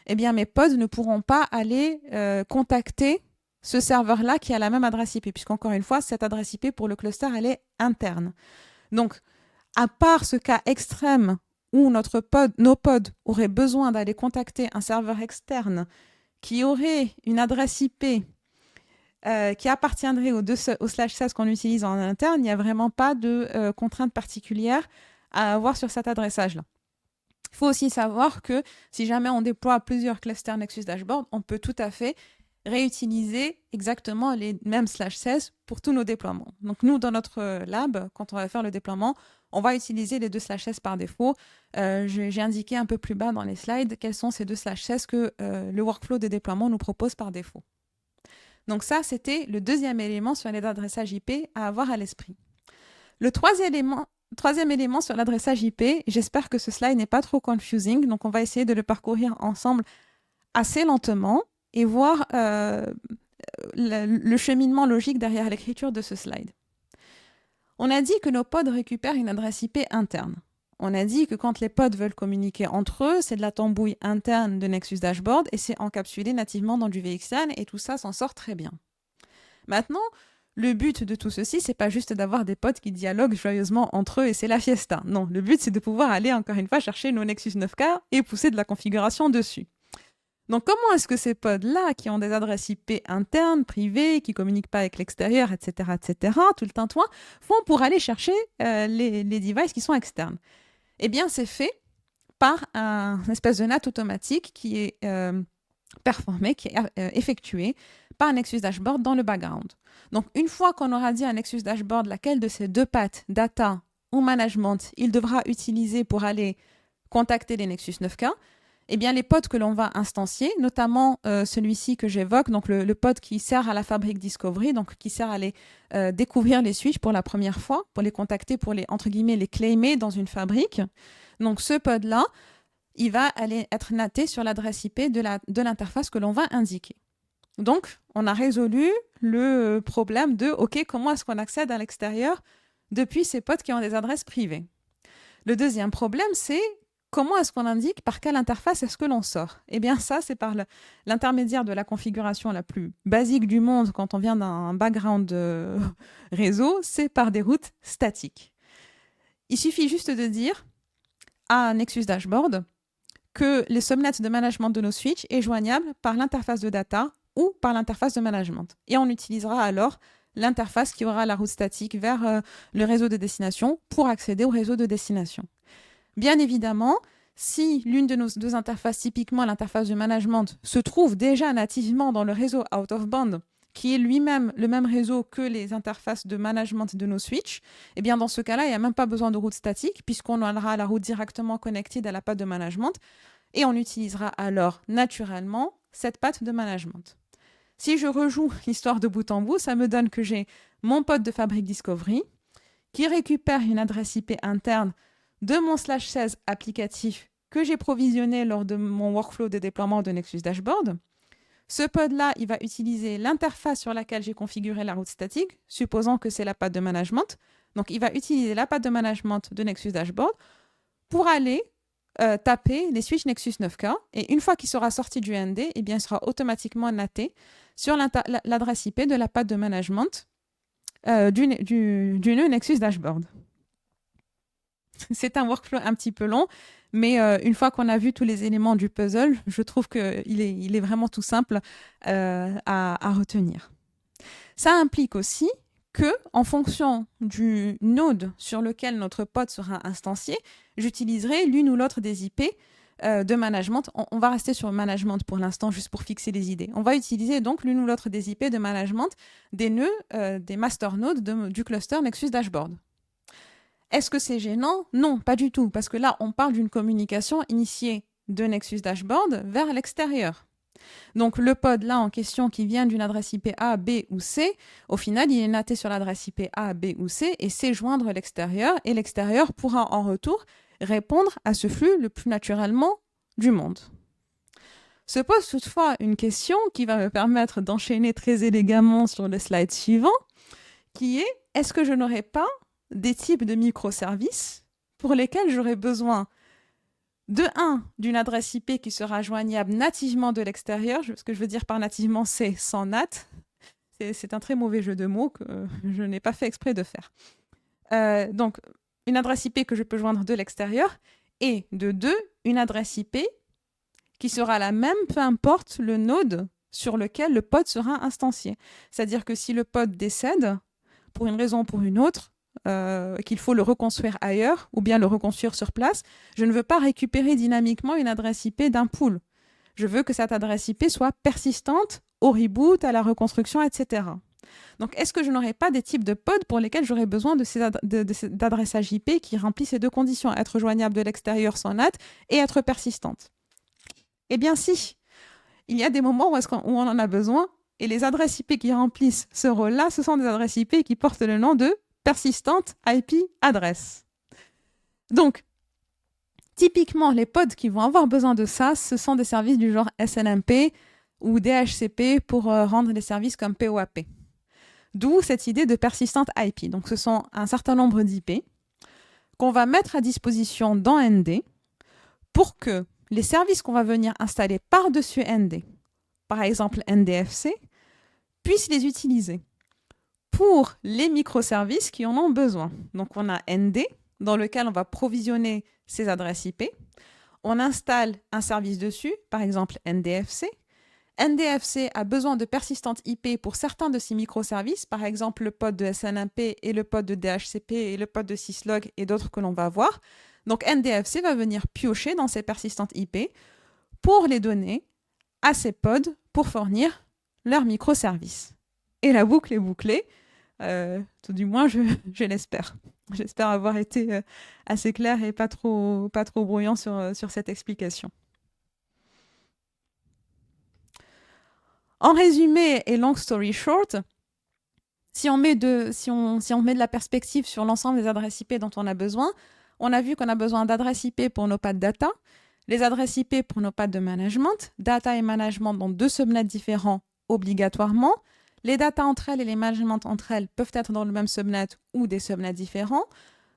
eh bien mes pods ne pourront pas aller contacter ce serveur-là qui a la même adresse IP, puisqu'encore une fois, cette adresse IP pour le cluster, elle est interne. Donc, à part ce cas extrême où nos pods auraient besoin d'aller contacter un serveur externe qui aurait une adresse IP qui appartiendrait au /16 qu'on utilise en interne, il n'y a vraiment pas de contrainte particulière à avoir sur cet adressage-là. Il faut aussi savoir que si jamais on déploie plusieurs clusters Nexus Dashboard, on peut tout à fait réutiliser exactement les mêmes /16 pour tous nos déploiements. Donc nous, dans notre lab, quand on va faire le déploiement, on va utiliser les 2/16 par défaut. J'ai indiqué un peu plus bas dans les slides quels sont ces 2/16 que le workflow de déploiement nous propose par défaut. Donc ça, c'était le deuxième élément sur les adressages IP à avoir à l'esprit. Le troisième élément sur l'adressage IP, j'espère que ce slide n'est pas trop confusing, donc on va essayer de le parcourir ensemble assez lentement et voir le cheminement logique derrière l'écriture de ce slide. On a dit que nos pods récupèrent une adresse IP interne. On a dit que quand les pods veulent communiquer entre eux, c'est de la tambouille interne de Nexus Dashboard et c'est encapsulé nativement dans du VXLAN et tout ça s'en sort très bien. Maintenant, le but de tout ceci, c'est pas juste d'avoir des pods qui dialoguent joyeusement entre eux et c'est la fiesta. Non, le but c'est de pouvoir aller encore une fois chercher nos Nexus 9K et pousser de la configuration dessus. Donc comment est-ce que ces pods-là, qui ont des adresses IP internes, privées, qui ne communiquent pas avec l'extérieur, etc., tout le tintouin, font pour aller chercher les devices qui sont externes? Eh bien, c'est fait par un espèce de NAT automatique qui est performé, qui est effectué par un Nexus Dashboard dans le background. Donc, une fois qu'on aura dit à Nexus Dashboard laquelle de ces deux pattes, data ou management, il devra utiliser pour aller contacter les Nexus 9K, eh bien, les pods que l'on va instancier, notamment celui-ci que j'évoque, donc le pod qui sert à la fabrique Discovery, donc qui sert à aller découvrir les switches pour la première fois, pour les contacter, pour les, entre guillemets, les claimer dans une fabrique. Donc, ce pod-là, il va aller être naté sur l'adresse IP de l'interface que l'on va indiquer. Donc, on a résolu le problème de, OK, comment est-ce qu'on accède à l'extérieur depuis ces pods qui ont des adresses privées? Le deuxième problème, c'est comment est-ce qu'on indique par quelle interface est-ce que l'on sort? Eh bien, ça, c'est par l'intermédiaire de la configuration la plus basique du monde quand on vient d'un background réseau, c'est par des routes statiques. Il suffit juste de dire à Nexus Dashboard que les subnets de management de nos switches est joignable par l'interface de data ou par l'interface de management. Et on utilisera alors l'interface qui aura la route statique vers le réseau de destination pour accéder au réseau de destination. Bien évidemment, si l'une de nos deux interfaces, typiquement l'interface de management, se trouve déjà nativement dans le réseau out of band, qui est lui-même le même réseau que les interfaces de management de nos switches, eh bien dans ce cas-là, il n'y a même pas besoin de route statique puisqu'on aura la route directement connectée à la patte de management et on utilisera alors naturellement cette patte de management. Si je rejoue l'histoire de bout en bout, ça me donne que j'ai mon pod de fabrique Discovery qui récupère une adresse IP interne de mon /16 applicatif que j'ai provisionné lors de mon workflow de déploiement de Nexus Dashboard. Ce pod-là, il va utiliser l'interface sur laquelle j'ai configuré la route statique, supposant que c'est la patte de management. Donc, il va utiliser la patte de management de Nexus Dashboard pour aller taper les switches Nexus 9K. Et une fois qu'il sera sorti du ND, eh bien, il sera automatiquement naté sur l'adresse IP de la patte de management du nœud Nexus Dashboard. C'est un workflow un petit peu long, mais une fois qu'on a vu tous les éléments du puzzle, je trouve qu'il est vraiment tout simple à retenir. Ça implique aussi que, en fonction du node sur lequel notre pod sera instancié, j'utiliserai l'une ou l'autre des IP de management. On va rester sur management pour l'instant, juste pour fixer les idées. On va utiliser donc l'une ou l'autre des IP de management des nœuds, des master nodes du cluster Nexus Dashboard. Est-ce que c'est gênant? Non, pas du tout, parce que là, on parle d'une communication initiée de Nexus Dashboard vers l'extérieur. Donc le pod là en question qui vient d'une adresse IP A, B ou C, au final il est naté sur l'adresse IP A, B ou C et sait joindre l'extérieur et l'extérieur pourra en retour répondre à ce flux le plus naturellement du monde. Se pose toutefois une question qui va me permettre d'enchaîner très élégamment sur le slide suivant, qui est est-ce que je n'aurai pas des types de microservices pour lesquels j'aurai besoin de 1, d'une adresse IP qui sera joignable nativement de l'extérieur. Ce que je veux dire par nativement, c'est sans NAT. C'est un très mauvais jeu de mots que je n'ai pas fait exprès de faire. Donc, une adresse IP que je peux joindre de l'extérieur. Et de 2, une adresse IP qui sera la même, peu importe le node sur lequel le pod sera instancié. C'est-à-dire que si le pod décède, pour une raison ou pour une autre, qu'il faut le reconstruire ailleurs ou bien le reconstruire sur place, je ne veux pas récupérer dynamiquement une adresse IP d'un pool. Je veux que cette adresse IP soit persistante au reboot, à la reconstruction, etc. Donc, est-ce que je n'aurais pas des types de pods pour lesquels j'aurais besoin d'adressages IP qui remplissent ces deux conditions, être joignable de l'extérieur sans NAT et être persistante? Eh bien si, il y a des moments où on en a besoin et les adresses IP qui remplissent ce rôle-là, ce sont des adresses IP qui portent le nom de persistante IP address. Donc, typiquement, les pods qui vont avoir besoin de ça, ce sont des services du genre SNMP ou DHCP pour rendre des services comme POAP. D'où cette idée de persistante IP. Donc, ce sont un certain nombre d'IP qu'on va mettre à disposition dans ND pour que les services qu'on va venir installer par-dessus ND, par exemple NDFC, puissent les utiliser pour les microservices qui en ont besoin. Donc, on a ND, dans lequel on va provisionner ces adresses IP. On installe un service dessus, par exemple NDFC. NDFC a besoin de persistantes IP pour certains de ces microservices, par exemple le pod de SNMP et le pod de DHCP et le pod de syslog et d'autres que l'on va voir. Donc, NDFC va venir piocher dans ces persistantes IP pour les donner à ces pods pour fournir leurs microservices. Et la boucle est bouclée. Tout du moins, je l'espère. J'espère avoir été assez clair et pas trop brouillant sur cette explication. En résumé et long story short, si on met de la perspective sur l'ensemble des adresses IP dont on a besoin, on a vu qu'on a besoin d'adresses IP pour nos pads data, les adresses IP pour nos pads de management, data et management dans 2 subnets différents obligatoirement. Les data entre elles et les managements entre elles peuvent être dans le même subnet ou des subnets différents.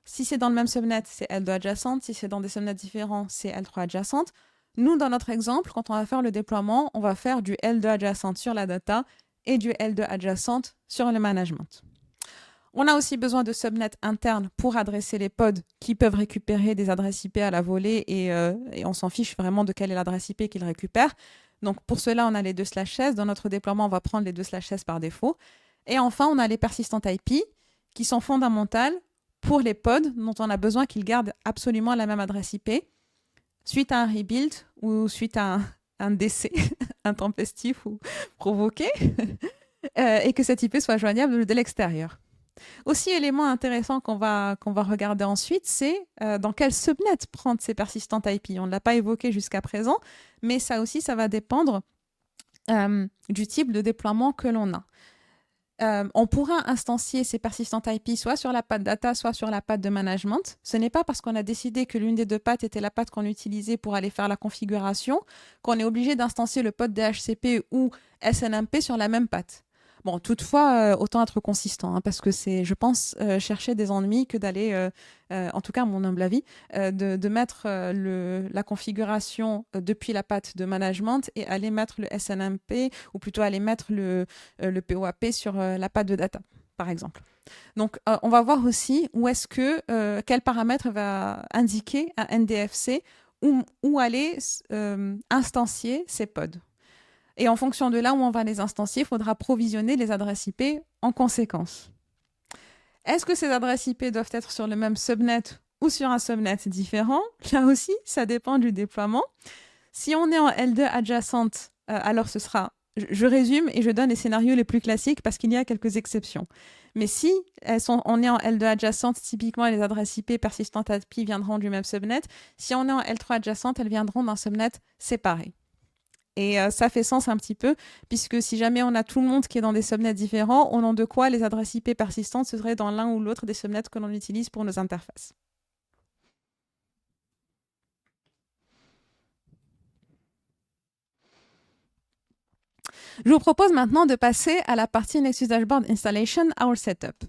Si c'est dans le même subnet, c'est L2 adjacente. Si c'est dans des subnets différents, c'est L3 adjacente. Nous, dans notre exemple, quand on va faire le déploiement, on va faire du L2 adjacente sur la data et du L2 adjacente sur le management. On a aussi besoin de subnets internes pour adresser les pods qui peuvent récupérer des adresses IP à la volée et on s'en fiche vraiment de quelle est l'adresse IP qu'ils récupèrent. Donc, pour cela, on a les 2/s. Dans notre déploiement, on va prendre les 2/s par défaut. Et enfin, on a les persistantes IP qui sont fondamentales pour les pods dont on a besoin qu'ils gardent absolument la même adresse IP suite à un rebuild ou suite à un décès intempestif ou provoqué et que cette IP soit joignable de l'extérieur. Aussi, élément intéressant qu'on va regarder ensuite, c'est dans quel subnet prendre ces persistantes IP. On ne l'a pas évoqué jusqu'à présent, mais ça aussi, ça va dépendre du type de déploiement que l'on a. On pourra instancier ces persistantes IP soit sur la patte data, soit sur la patte de management. Ce n'est pas parce qu'on a décidé que l'une des 2 pattes était la patte qu'on utilisait pour aller faire la configuration qu'on est obligé d'instancier le pod DHCP ou SNMP sur la même patte. Bon, toutefois, autant être consistant, parce que c'est, je pense, chercher des ennuis que d'aller, en tout cas à mon humble avis, de mettre la configuration depuis la patte de management et aller mettre le SNMP, ou plutôt aller mettre le POAP sur la patte de data, par exemple. Donc, on va voir aussi quel paramètre va indiquer à NDFC où aller instancier ces pods. Et en fonction de là où on va les instancier, il faudra provisionner les adresses IP en conséquence. Est-ce que ces adresses IP doivent être sur le même subnet ou sur un subnet différent? Là aussi, ça dépend du déploiement. Si on est en L2 adjacente, alors ce sera... Je résume et je donne les scénarios les plus classiques parce qu'il y a quelques exceptions. Mais si on est en L2 adjacente, typiquement les adresses IP persistantes API viendront du même subnet. Si on est en L3 adjacente, elles viendront d'un subnet séparé. Et ça fait sens un petit peu, puisque si jamais on a tout le monde qui est dans des subnets différents, au nom de quoi les adresses IP persistantes seraient dans l'un ou l'autre des subnets que l'on utilise pour nos interfaces. Je vous propose maintenant de passer à la partie Nexus Dashboard Installation, Our Setup.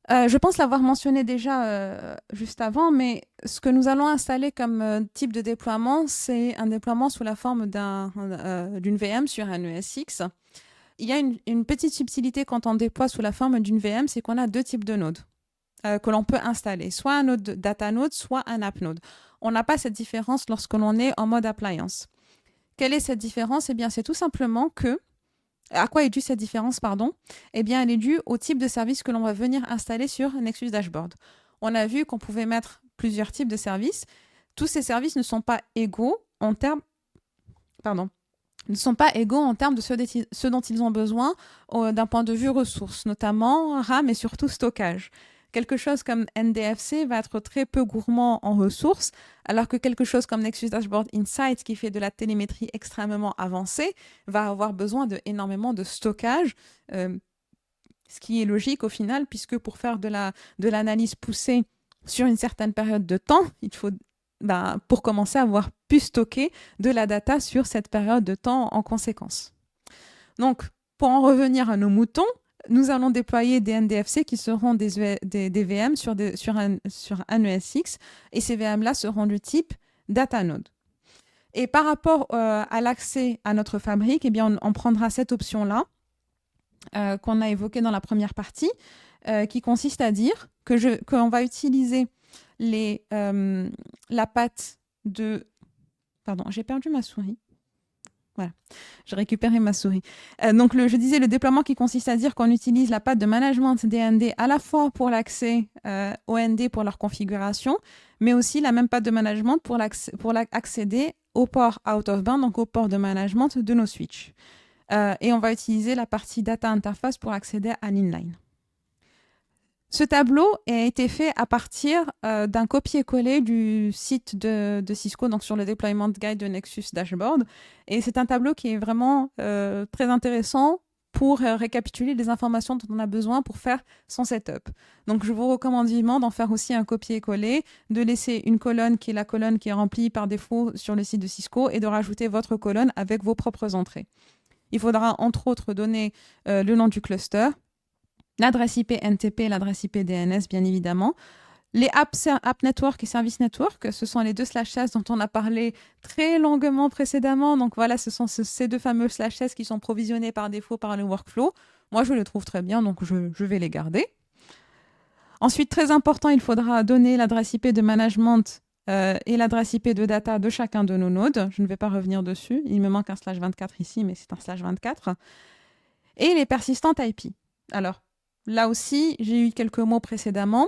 Je pense l'avoir mentionné déjà juste avant, mais ce que nous allons installer comme type de déploiement, c'est un déploiement sous la forme d'une VM sur un ESX. Il y a une petite subtilité quand on déploie sous la forme d'une VM, c'est qu'on a deux types de nodes que l'on peut installer, soit un node data node, soit un app node. On n'a pas cette différence lorsque l'on est en mode appliance. Quelle est cette différence? Eh bien, c'est tout simplement que à quoi est due cette différence, pardon? Eh bien, elle est due au type de service que l'on va venir installer sur Nexus Dashboard. On a vu qu'on pouvait mettre plusieurs types de services. Tous ces services ne sont pas égaux en termes, de ce dont ils ont besoin d'un point de vue ressources, notamment RAM et surtout stockage. Quelque chose comme NDFC va être très peu gourmand en ressources, alors que quelque chose comme Nexus Dashboard Insights, qui fait de la télémétrie extrêmement avancée, va avoir besoin énormément de stockage, ce qui est logique au final, puisque pour faire de l'analyse poussée sur une certaine période de temps, il faut, pour commencer, avoir pu stocker de la data sur cette période de temps en conséquence. Donc, pour en revenir à nos moutons, nous allons déployer des NDFC qui seront des VM sur un ESX, et ces VM-là seront du type data node. Et par rapport à l'accès à notre fabrique, eh bien, on prendra cette option-là qu'on a évoquée dans la première partie, qui consiste à dire qu'on va utiliser la patte de... Pardon, j'ai perdu ma souris. Voilà, j'ai récupéré ma souris. Donc, je disais le déploiement qui consiste à dire qu'on utilise la patte de management des ND à la fois pour l'accès aux ND pour leur configuration, mais aussi la même patte de management pour accéder au port out of band, donc au port de management de nos switches. Et on va utiliser la partie data interface pour accéder à l'inline. Ce tableau a été fait à partir d'un copier-coller du site de Cisco, donc sur le deployment guide de Nexus Dashboard. Et c'est un tableau qui est vraiment très intéressant pour récapituler les informations dont on a besoin pour faire son setup. Donc, je vous recommande vivement d'en faire aussi un copier-coller, de laisser une colonne qui est la colonne qui est remplie par défaut sur le site de Cisco et de rajouter votre colonne avec vos propres entrées. Il faudra entre autres donner le nom du cluster, l'adresse IP NTP et l'adresse IP DNS, bien évidemment. Les App Network et Service Network, ce sont les deux /s dont on a parlé très longuement précédemment. Donc voilà, ce sont ces deux fameux /s qui sont provisionnés par défaut par le workflow. Moi, je les trouve très bien, donc je vais les garder. Ensuite, très important, il faudra donner l'adresse IP de management et l'adresse IP de data de chacun de nos nodes. Je ne vais pas revenir dessus. Il me manque un /24 ici, mais c'est un /24. Et les persistantes IP. Alors, là aussi, j'ai eu quelques mots précédemment.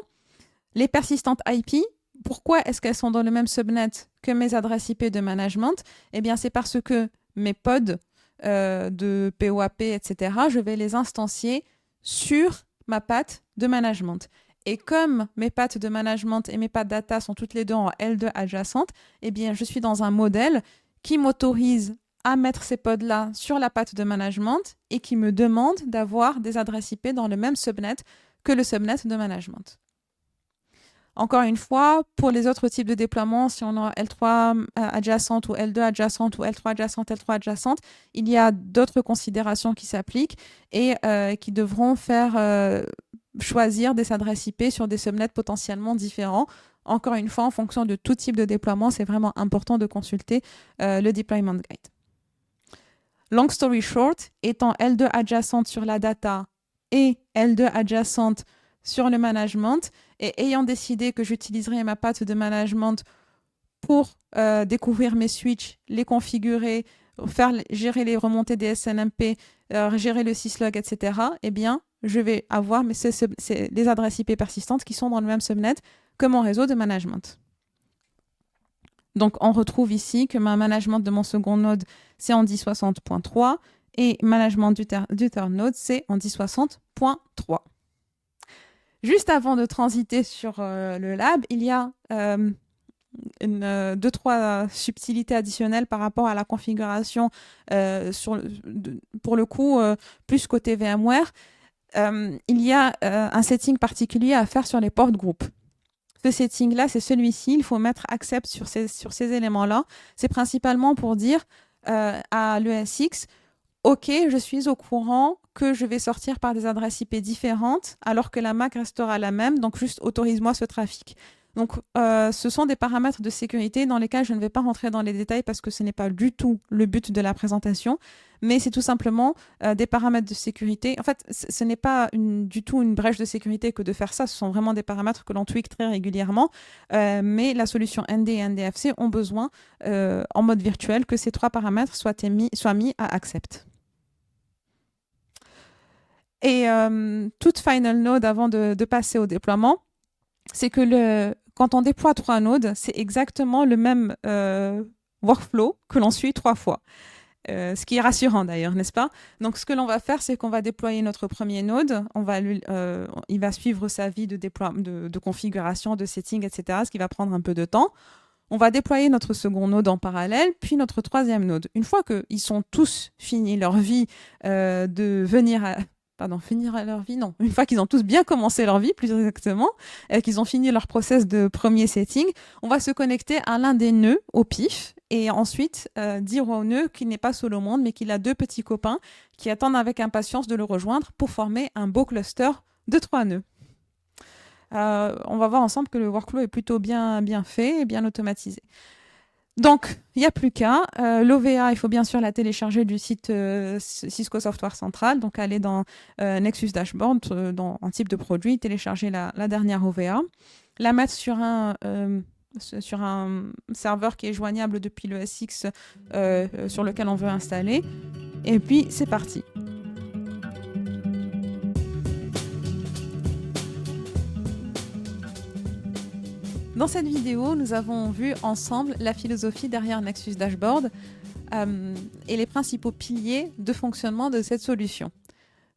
Les persistantes IP, pourquoi est-ce qu'elles sont dans le même subnet que mes adresses IP de management? Eh bien, c'est parce que mes pods de POAP, etc., je vais les instancier sur ma patte de management. Et comme mes pattes de management et mes pattes data sont toutes les deux en L2 adjacentes, eh bien, je suis dans un modèle qui m'autorise à mettre ces pods-là sur la patte de management et qui me demande d'avoir des adresses IP dans le même subnet que le subnet de management. Encore une fois, pour les autres types de déploiement, si on a L3 adjacente ou L2 adjacente ou L3 adjacente, L3 adjacente, il y a d'autres considérations qui s'appliquent et qui devront faire choisir des adresses IP sur des subnets potentiellement différents. Encore une fois, en fonction de tout type de déploiement, c'est vraiment important de consulter le deployment guide. Long story short, étant L2 adjacente sur la data et L2 adjacente sur le management, et ayant décidé que j'utiliserai ma patte de management pour découvrir mes switches, les configurer, gérer les remontées des SNMP, gérer le syslog, etc., eh bien, je vais avoir les adresses IP persistantes qui sont dans le même subnet que mon réseau de management. Donc, on retrouve ici que ma management de mon second node, c'est en 1060.3 Et management du turn node, c'est en 1060.3. Juste avant de transiter sur le lab, il y a deux, trois subtilités additionnelles par rapport à la configuration pour le coup, plus côté VMware. Il y a un setting particulier à faire sur les port groups. Ce setting-là, c'est celui-ci. Il faut mettre accept sur ces éléments-là. C'est principalement pour dire à l'ESX, OK, je suis au courant que je vais sortir par des adresses IP différentes alors que la MAC restera la même, donc juste autorise-moi ce trafic. Donc, ce sont des paramètres de sécurité dans lesquels je ne vais pas rentrer dans les détails parce que ce n'est pas du tout le but de la présentation, mais c'est tout simplement des paramètres de sécurité. En fait, ce n'est pas du tout une brèche de sécurité que de faire ça, ce sont vraiment des paramètres que l'on tweak très régulièrement, mais la solution ND et NDFC ont besoin, en mode virtuel, que ces trois paramètres soient mis à accept. Et toute final node avant de passer au déploiement, c'est que quand on déploie 3 nodes, c'est exactement le même workflow que l'on suit 3 fois. Ce qui est rassurant d'ailleurs, n'est-ce pas? Donc ce que l'on va faire, c'est qu'on va déployer notre premier node, il va suivre sa vie de configuration, de setting, etc., ce qui va prendre un peu de temps. On va déployer notre second node en parallèle, puis notre troisième node. Une fois qu'ils sont tous finis leur vie finir à leur vie, non. Une fois qu'ils ont tous bien commencé leur vie, plus exactement, et qu'ils ont fini leur process de premier setting, on va se connecter à l'un des nœuds au pif et ensuite dire au nœud qu'il n'est pas seul au monde, mais qu'il a 2 petits copains qui attendent avec impatience de le rejoindre pour former un beau cluster de 3 nœuds. On va voir ensemble que le workflow est plutôt bien fait et bien automatisé. Donc, il n'y a plus qu'à. L'OVA, il faut bien sûr la télécharger du site Cisco Software Central. Donc, aller dans Nexus Dashboard, en type de produit, télécharger la dernière OVA, la mettre sur un serveur qui est joignable depuis le SX sur lequel on veut installer. Et puis, c'est parti. Dans cette vidéo, nous avons vu ensemble la philosophie derrière Nexus Dashboard et les principaux piliers de fonctionnement de cette solution.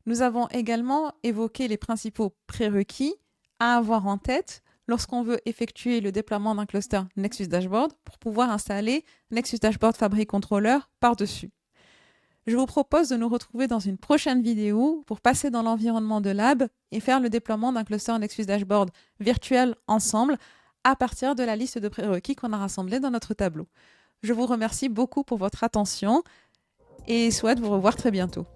Nous avons également évoqué les principaux prérequis à avoir en tête lorsqu'on veut effectuer le déploiement d'un cluster Nexus Dashboard pour pouvoir installer Nexus Dashboard Fabric Controller par-dessus. Je vous propose de nous retrouver dans une prochaine vidéo pour passer dans l'environnement de lab et faire le déploiement d'un cluster Nexus Dashboard virtuel ensemble à partir de la liste de prérequis qu'on a rassemblée dans notre tableau. Je vous remercie beaucoup pour votre attention et souhaite vous revoir très bientôt.